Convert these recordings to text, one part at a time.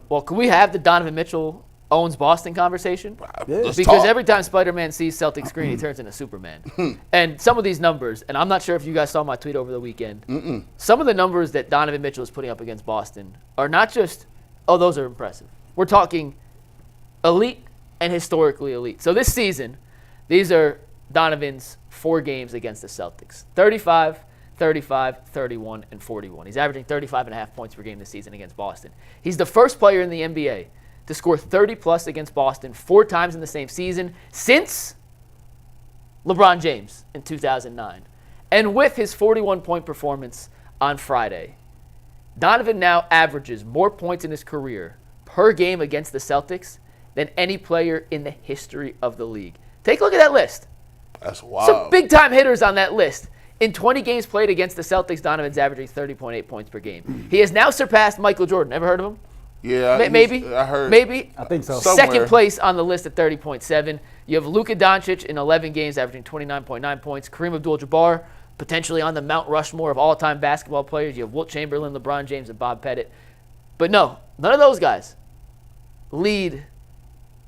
Well, can we have the Donovan Mitchell owns Boston conversation? Let's Because talk. every time Spider-Man sees Celtic screen, he turns into Superman. And some of these numbers, and I'm not sure if you guys saw my tweet over the weekend, some of the numbers that Donovan Mitchell is putting up against Boston are not just, oh, those are impressive. We're talking elite and historically elite. So this season, these are Donovan's 4 games against the Celtics. 35, 35, 31, and 41. He's averaging 35.5 points per game this season against Boston. He's the first player in the NBA to score 30-plus against Boston 4 times in the same season since LeBron James in 2009. And with his 41-point performance on Friday, Donovan now averages more points in his career per game against the Celtics than any player in the history of the league. Take a look at that list. That's wild. Some big-time hitters on that list. In 20 games played against the Celtics, Donovan's averaging 30.8 points per game. He has now surpassed Michael Jordan. Ever heard of him? Yeah. Maybe. I heard. Maybe. I think so. Somewhere. Second place on the list at 30.7. You have Luka Doncic in 11 games averaging 29.9 points. Kareem Abdul-Jabbar, potentially on the Mount Rushmore of all-time basketball players. You have Wilt Chamberlain, LeBron James, and Bob Pettit. But no, none of those guys lead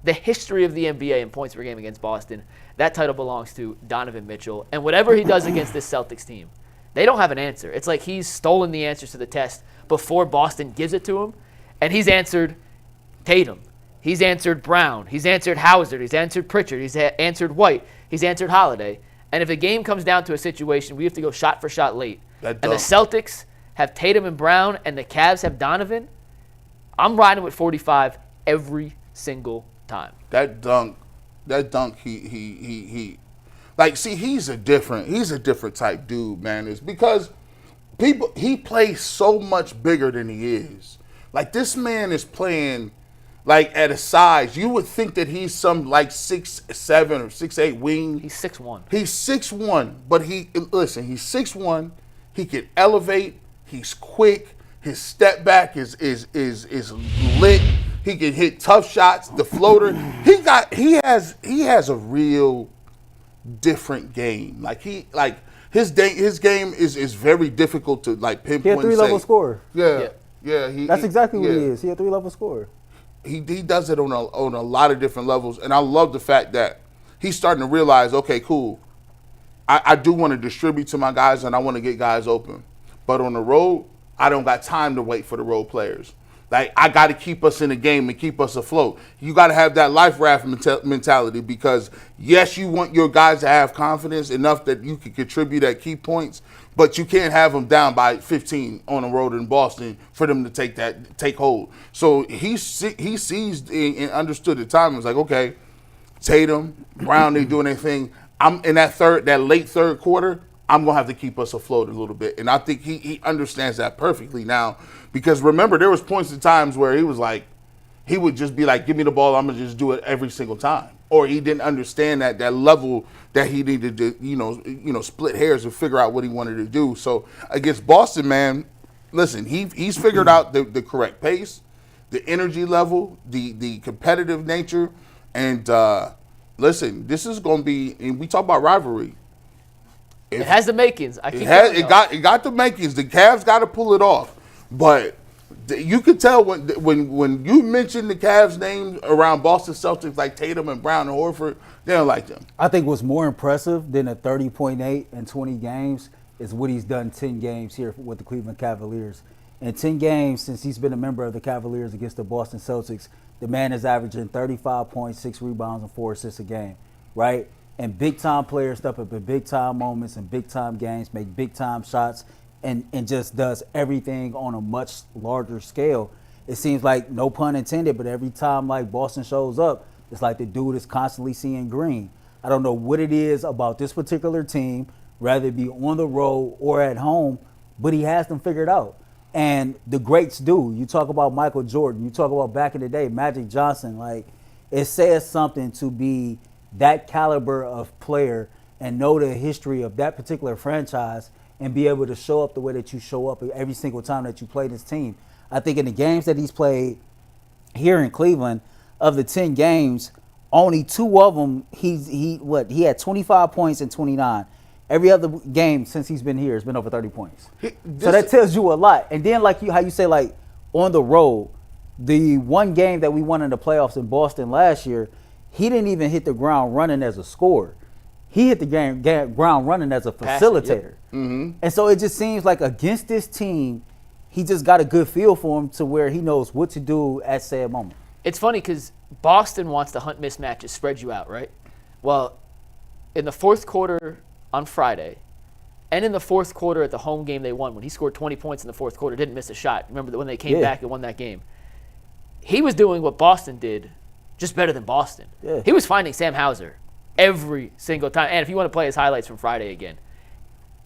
the history of the NBA in points per game against Boston. That title belongs to Donovan Mitchell. And whatever he does against this Celtics team, they don't have an answer. It's like he's stolen the answers to the test before Boston gives it to him. And he's answered Tatum. He's answered Brown. He's answered Hauser. He's answered Pritchard. He's answered White. He's answered Holiday. And if a game comes down to a situation we have to go shot for shot late, and the Celtics have Tatum and Brown and the Cavs have Donovan, I'm riding with 45 every single time. That dunk, he like, see, he's a different type dude, man. It's because he plays so much bigger than he is. Like, this man is playing like at a size you would think that he's some like 6'7" or 6'8" wing. He's 6'1". He's 6'1", but he's 6'1". He can elevate. He's quick. His step back is lit. He can hit tough shots. The floater. He has a real different game. His game is very difficult to like pinpoint. He a 3-level scorer. Yeah. That's exactly what he is. He a 3-level scorer. He does it on a lot of different levels, and I love the fact that he's starting to realize, okay, cool, I do want to distribute to my guys, and I want to get guys open, but on the road, I don't got time to wait for the role players. Like, I got to keep us in the game and keep us afloat. You got to have that life raft mentality because, yes, you want your guys to have confidence enough that you can contribute at key points, but you can't have them down by 15 on the road in Boston for them to take hold. So he seized and understood the time. It was like, okay, Tatum, Brown, they doing their thing. I'm in that late third quarter, I'm going to have to keep us afloat a little bit. And I think he understands that perfectly now. Because remember, there was points in times where he was like, he would just be like, give me the ball, I'm going to just do it every single time. Or he didn't understand that level that he needed to, split hairs and figure out what he wanted to do. So against Boston, man, listen, he's figured out the correct pace, the energy level, the competitive nature. And listen, this is going to be, and we talk about rivalry. It has the makings. It got the makings. The Cavs got to pull it off. But you could tell when you mention the Cavs' name around Boston Celtics like Tatum and Brown and Horford, they don't like them. I think what's more impressive than a 30.8 in 20 games is what he's done 10 games here with the Cleveland Cavaliers. In 10 games since he's been a member of the Cavaliers against the Boston Celtics, the man is averaging 35 points, 6 rebounds, and 4 assists a game, right? And big-time players step up in big-time moments and big-time games, make big-time shots, and just does everything on a much larger scale. It seems like, no pun intended, but every time like Boston shows up, it's like the dude is constantly seeing green. I don't know what it is about this particular team, whether it be on the road or at home, but he has them figured out. And the greats do. You talk about Michael Jordan, you talk about back in the day, Magic Johnson, like it says something to be that caliber of player and know the history of that particular franchise and be able to show up the way that you show up every single time that you play this team. I think in the games that he's played here in Cleveland, of the 10 games, only 2 of them, he had 25 points and 29. Every other game since he's been here has been over 30 points. So that tells you a lot. And then how you say, like, on the road, The one game that we won in the playoffs in Boston last year, he didn't even hit the ground running as a scorer. He hit the ground running as a facilitator. And so it just seems like against this team, he just got a good feel for him to where he knows what to do at said moment. It's funny because Boston wants to hunt mismatches, spread you out, right? Well, in the fourth quarter on Friday, and in the fourth quarter at the home game they won, when he scored 20 points in the fourth quarter, didn't miss a shot. Remember when they came back and won that game? He was doing what Boston did, just better than Boston. Yeah. He was finding Sam Hauser every single time. And if you want to play his highlights from Friday again,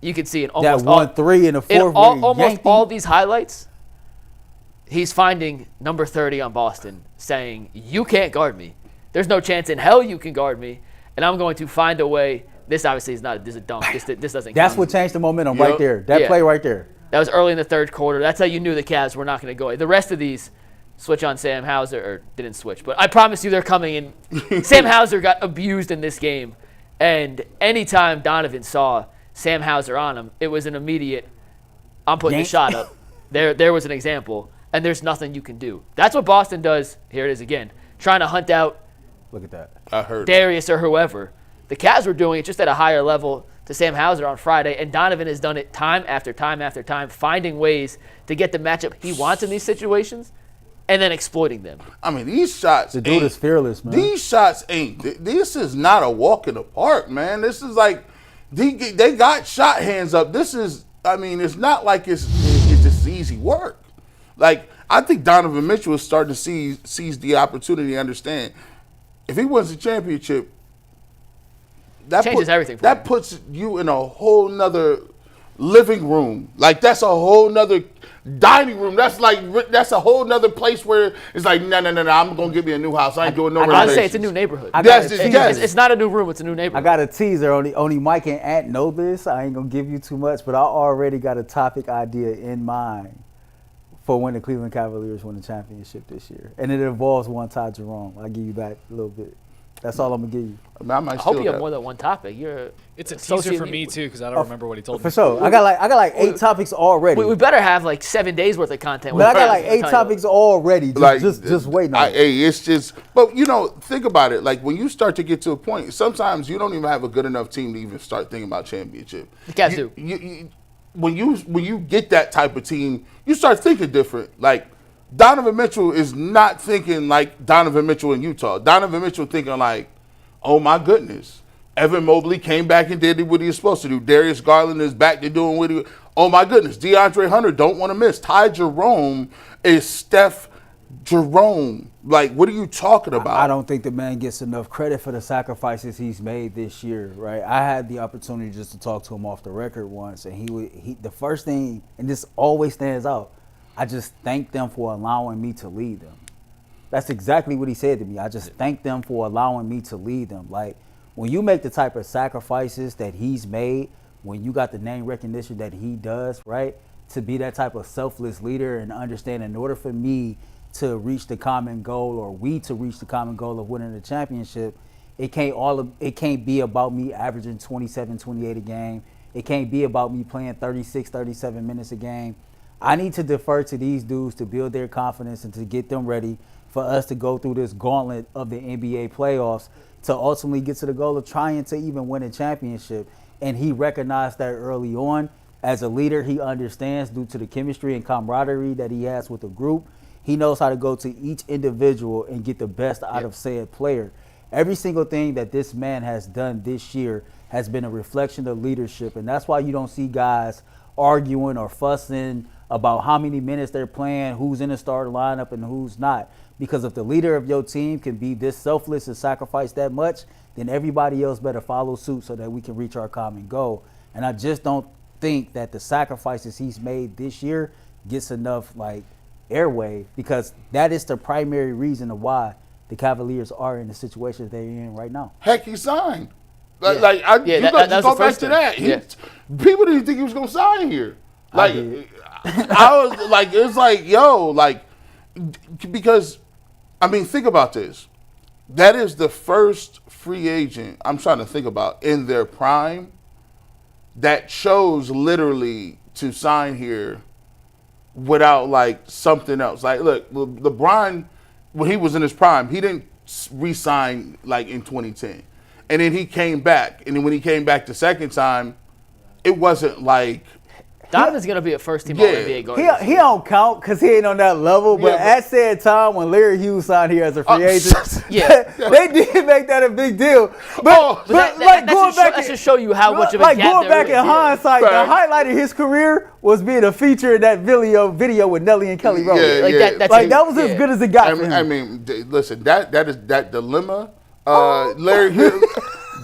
you can see in almost that 1-3 in the fourth. Almost all these highlights, he's finding number 30 on Boston, saying, "You can't guard me. There's no chance in hell you can guard me, and I'm going to find a way." This obviously is not. This is a dunk. This doesn't. That's count. what changed the momentum right there. That play right there. That was early in the third quarter. That's how you knew the Cavs were not going to go. The rest of these switch on Sam Hauser, or didn't switch, but I promise you they're coming in. Sam Hauser got abused in this game, and anytime Donovan saw Sam Hauser on him, it was an immediate, I'm putting the shot up. There was an example, and there's nothing you can do. That's what Boston does. Here it is again, trying to hunt out Look at that. I heard Darius or whoever. The Cavs were doing it just at a higher level to Sam Hauser on Friday, and Donovan has done it time after time after time, finding ways to get the matchup he wants in these situations and then exploiting them. I mean, these shots. The dude is fearless, man. These shots ain't. This is not a walk in the park, man. This is like they got shot hands up. This is. I mean, it's not like it's just easy work. Like I think Donovan Mitchell is starting to seize the opportunity to understand if he wins the championship. That changes everything for that him. puts you in a whole nother living room. Like that's a whole nother dining room. That's a whole nother place where it's like no. I'm gonna give me a new house. I ain't doing no renovations. I'd say it's a new neighborhood. Yes. It's not a new room. It's a new neighborhood. I got a teaser. Only Mike and Ant know this. I ain't gonna give you too much, but I already got a topic idea in mind for when the Cleveland Cavaliers win the championship this year, and it involves one Ty Jerome. I'll give you back a little bit. That's all I'm gonna give you. I hope you have more than one topic. It's a teaser for me too because I don't remember what he told me. For sure, I got like 8 topics already. We better have like 7 days worth of content. But I got like 8 topics already. Just waiting on it. Hey, it's just. But think about it. Like when you start to get to a point, sometimes you don't even have a good enough team to even start thinking about championship. The Cavs do. When you get that type of team, you start thinking different. Like Donovan Mitchell is not thinking like Donovan Mitchell in Utah. Donovan Mitchell thinking like, oh my goodness, Evan Mobley came back and did what he was supposed to do. Darius Garland is back to doing what he. Oh my goodness, DeAndre Hunter don't want to miss. Ty Jerome is Steph Jerome. Like, what are you talking about? I don't think the man gets enough credit for the sacrifices he's made this year, right? I had the opportunity just to talk to him off the record once, and he the first thing, and this always stands out, I just thank them for allowing me to lead them. That's exactly what he said to me. I just thank them for allowing me to lead them. Like, when you make the type of sacrifices that he's made, when you got the name recognition that he does, right, to be that type of selfless leader and understand in order for me to reach the common goal or we to reach the common goal of winning the championship, it can't be about me averaging 27, 28 a game. It can't be about me playing 36, 37 minutes a game. I need to defer to these dudes to build their confidence and to get them ready for us to go through this gauntlet of the NBA playoffs to ultimately get to the goal of trying to even win a championship. And he recognized that early on. As a leader, he understands due to the chemistry and camaraderie that he has with the group. He knows how to go to each individual and get the best out of said player. Every single thing that this man has done this year has been a reflection of leadership. And that's why you don't see guys arguing or fussing about how many minutes they're playing, who's in the starting lineup and who's not. Because if the leader of your team can be this selfless and sacrifice that much, then everybody else better follow suit so that we can reach our common goal. And I just don't think that the sacrifices he's made this year gets enough airway, because that is the primary reason of why the Cavaliers are in the situation they're in right now. Heck, he signed. That Go back to that. People didn't think he was going to sign here. I was like, it's like, yo, because, I mean, think about this. That is the first free agent I'm trying to think about in their prime that chose literally to sign here without like something else. Like, look, LeBron, when he was in his prime, he didn't re-sign like in 2010, and then he came back, and then when he came back the second time, it wasn't like. Donovan's going to be a first-team Yeah. All-NBA guard. He don't count because he ain't on that level. But Yeah, at said time when Larry Hughes signed here as a free agent, Yeah. they did make that a big deal. But, Oh, but that going should back, that should show you how much of a like gap going there back is. in Yeah. hindsight, the Facts. highlight of his career was being a feature in that video with Nelly and Kelly Rowland. Yeah, Like yeah. that's Like that was yeah. as good as it got for him. I mean, listen, that dilemma, Larry Hughes,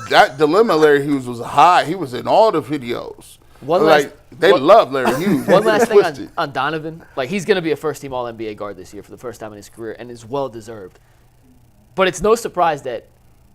that dilemma, Larry Hughes was high. He was in all the videos. They love Larry Hughes. One last thing Twisted. on Donovan. Like, he's going to be a first-team All-NBA guard this year for the first time in his career, and is well-deserved. But it's no surprise that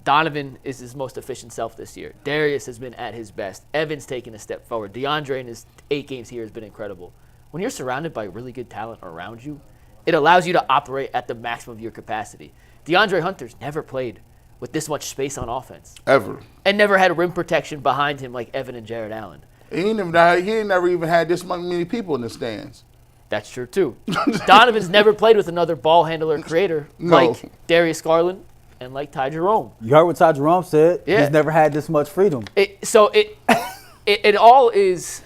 Donovan is his most efficient self this year. Darius has been at his best. Evan's taken a step forward. DeAndre in his 8 games here has been incredible. When you're surrounded by really good talent around you, it allows you to operate at the maximum of your capacity. DeAndre Hunter's never played with this much space on offense. Ever. And never had rim protection behind him like Evan and Jared Allen. He ain't never even had this many people in the stands. That's true, too. Donovan's never played with another ball handler creator like Darius Garland and like Ty Jerome. You heard what Ty Jerome said. Yeah. He's never had this much freedom. It all is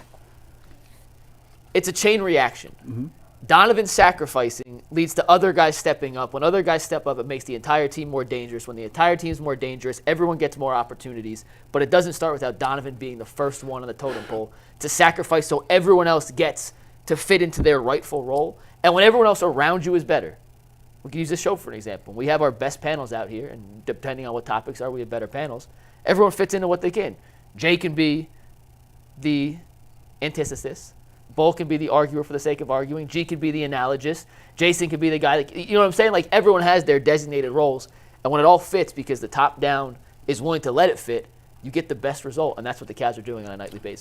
– it's a chain reaction. Mm-hmm. Donovan sacrificing leads to other guys stepping up. When other guys step up, it makes the entire team more dangerous. When the entire team is more dangerous, everyone gets more opportunities. But it doesn't start without Donovan being the first one on the totem pole to sacrifice so everyone else gets to fit into their rightful role. And when everyone else around you is better. We can use this show for an example. We have our best panels out here, and depending on what topics are, we have better panels. Everyone fits into what they can. Jay can be the antithesis. Bull can be the arguer for the sake of arguing. G can be the analogist. Jason can be the guy that, you know what I'm saying? Like, everyone has their designated roles. And when it all fits because the top down is willing to let it fit, you get the best result. And that's what the Cavs are doing on a nightly basis.